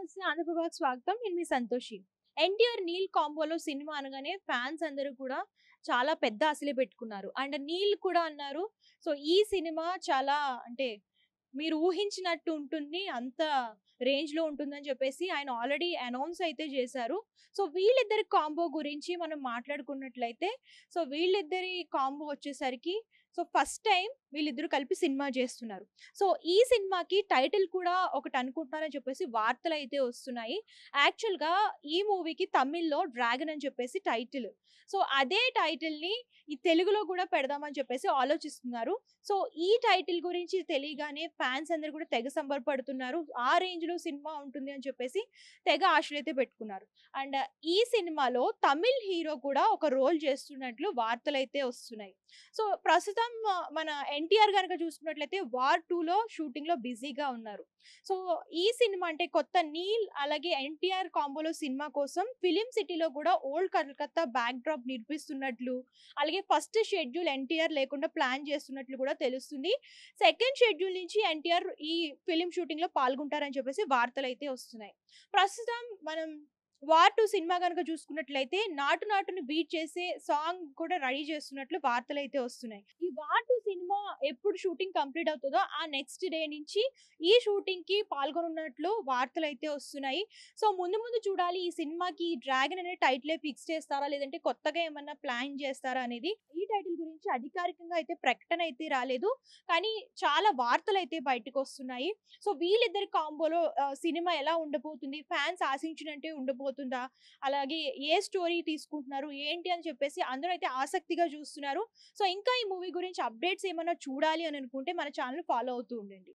నమస్తే ఆంధ్రప్రభకి స్వాగతం. నేను మీ సంతోషి. ఎన్టీఆర్, నీల్ కాంబోలో సినిమా అనగానే ఫ్యాన్స్ అందరూ కూడా చాలా పెద్ద ఆశలే పెట్టుకున్నారు. అండ్ నీల్ కూడా అన్నారు. సో, ఈ సినిమా చాలా అంటే మీరు ఊహించినట్టు ఉంటుంది. అంత రేంజ్‌లో ఉంటుందని చెప్పేసి ఆయన ఆల్రెడీ అనౌన్స్ అయితే చేశారు. సో, వీళ్ళిద్దరి కాంబో గురించి మనం మాట్లాడుకున్నట్లయితే, సో, వీళ్ళిద్దరి కాంబో వచ్చేసరికి ఫస్ట్ టైమ్ వీళ్ళిద్దరూ కలిపి సినిమా చేస్తున్నారు. సో, ఈ సినిమాకి టైటిల్ కూడా ఒకటి అనుకుంటున్నారని చెప్పేసి వార్తలైతే వస్తున్నాయి. యాక్చువల్‌గా ఈ మూవీకి తమిళ్‌లో 'డ్రాగన్' అని చెప్పేసి టైటిల్. సో, అదే టైటిల్‌ని ఈ తెలుగులో కూడా పెడదామని చెప్పేసి ఆలోచిస్తున్నారు. సో, ఈ టైటిల్ గురించి తెలియగానే ఫ్యాన్స్ అందరూ కూడా తెగ సంబరపడుతున్నారు. ఆ రేంజ్‌లో సినిమా ఉంటుంది అని చెప్పేసి తెగ ఆశలైతే పెట్టుకున్నారు. అండ్ ఈ సినిమాలో తమిళ్ హీరో కూడా ఒక రోల్ చేస్తున్నట్లు వార్తలైతే వస్తున్నాయి. సో, ప్రస్తుతం మన ఎన్టీఆర్ గనక చూసుకున్నట్లయితే 'వార్ 2లో షూటింగ్‌లో బిజీగా ఉన్నారు. సో, ఈ సినిమా అంటే కొత్త 'నీల్' అలాగే ఎన్టీఆర్ కాంబోలో సినిమా కోసం ఫిల్మ్ సిటీలో కూడా ఓల్డ్ కలకత్తా బ్యాక్ డ్రాప్ నిర్మిస్తున్నట్లు, అలాగే ఫస్ట్ షెడ్యూల్ ఎన్టీఆర్ లేకుండా ప్లాన్ చేస్తున్నట్లు కూడా తెలుస్తుంది. సెకండ్ షెడ్యూల్ నుంచి ఎన్టీఆర్ ఈ ఫిల్మ్ షూటింగ్‌లో పాల్గొంటారని చెప్పేసి వార్తలైతే వస్తున్నాయి. ప్రస్తుతం మనం 'వార్ 2' సినిమా గనుక చూసుకున్నట్లయితే 'నాటు నాటుని' బీట్ చేసే సాంగ్ కూడా రెడీ చేస్తున్నట్లు వార్తలైతే వస్తున్నాయి. ఈ 'వార్ 2' సినిమా ఎప్పుడు షూటింగ్ కంప్లీట్ అవుతదో ఆ నెక్స్ట్ డే నుంచి ఈ షూటింగ్‌కి పాల్గొనున్నట్లు వార్తలైతే వస్తున్నాయి. సో, ముందు ముందు చూడాలి ఈ సినిమాకి 'డ్రాగన్' అనే టైటిలే ఫిక్స్ చేస్తారా? లేదంటే కొత్తగా ఏమన్నా ప్లాన్ చేస్తారా అనేది. ఈ టైటిల్ గురించి అధికారికంగా అయితే ప్రకటన అయితే రాలేదు. కానీ చాలా వార్తలైతే బయటకొస్తున్నాయి. సో, వీళ్ళిద్దరి కాంబోలో సినిమా ఎలా ఉండబోతుంది? ఫ్యాన్స్ ఆశించినట్టే ఉండబోతుందా? అలాగే ఏ స్టోరీ తీసుకుంటున్నారు? ఏంటి అని చెప్పేసి అందరూ అయితే ఆసక్తిగా చూస్తున్నారు. సో, ఇంకా ఈ మూవీ గురించి అప్డేట్స్ ఏమన్నా చూడాలి అని అనుకుంటే మన ఛానెల్‌ని ఫాలో అవుతూ ఉండండి.